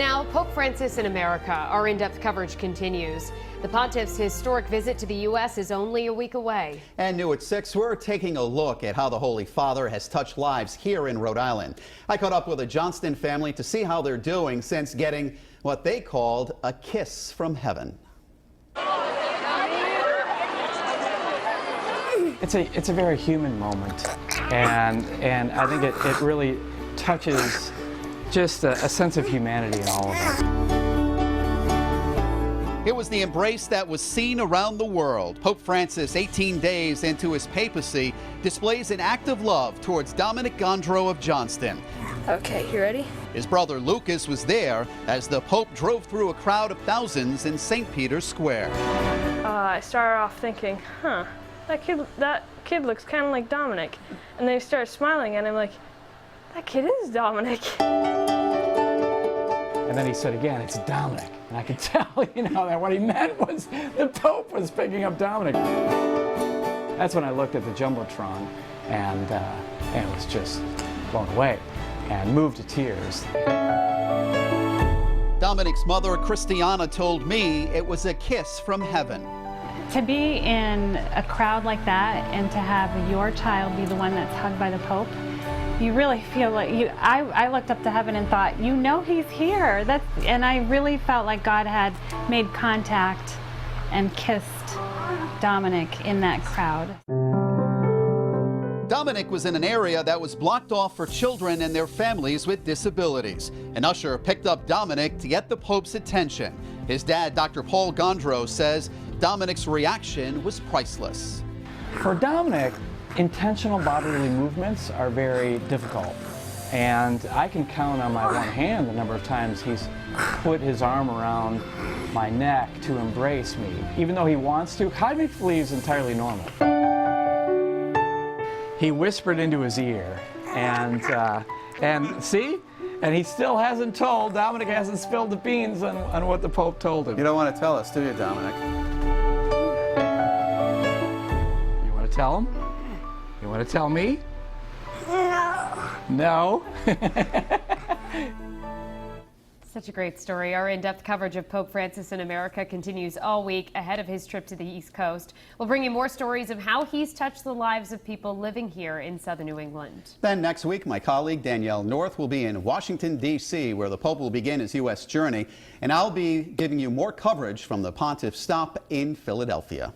Now, Pope Francis in America. Our in-depth coverage continues. The Pontiff's historic visit to the U.S. is only a week away. And new at 6, we're taking a look at how the Holy Father has touched lives here in Rhode Island. I caught up with a Johnston family to see how they're doing since getting what they called a kiss from heaven. It's a very human moment, and I think it really touches just a sense of humanity in all of us. It was the embrace that was seen around the world. Pope Francis, 18 days into his papacy, displays an act of love towards Domenic Gondreau of Johnston. Okay, you ready? His brother Lucas was there as the Pope drove through a crowd of thousands in St. Peter's Square. I started off thinking, that kid looks kind of like Domenic. And then he started smiling and I'm like, that kid is Domenic. And then he said again, it's Domenic. And I could tell, that what he meant was the Pope was picking up Domenic. That's when I looked at the Jumbotron and was just blown away and moved to tears. Domenic's mother, Christiana, told me it was a kiss from heaven. To be in a crowd like that and to have your child be the one that's hugged by the Pope, you really feel like I looked up to heaven and thought, he's here. And I really felt like God had made contact and kissed Domenic in that crowd. Domenic was in an area that was blocked off for children and their families with disabilities. An usher picked up Domenic to get the Pope's attention. His dad, Dr. Paul Gondreau, says Domenic's reaction was priceless. For Domenic, intentional bodily movements are very difficult. And I can count on my one hand the number of times he's put his arm around my neck to embrace me. Even though he wants to, cognitively is entirely normal. He whispered into his ear, and see? And he still hasn't told, Domenic hasn't spilled the beans on what the Pope told him. You don't want to tell us, do you, Domenic? You want to tell him? You want to tell me? No. Such a great story. Our in-depth coverage of Pope Francis in America continues all week ahead of his trip to the East Coast. We'll bring you more stories of how he's touched the lives of people living here in southern New England. Then next week, my colleague Danielle North will be in Washington, D.C., where the Pope will begin his U.S. journey, and I'll be giving you more coverage from the Pontiff's stop in Philadelphia.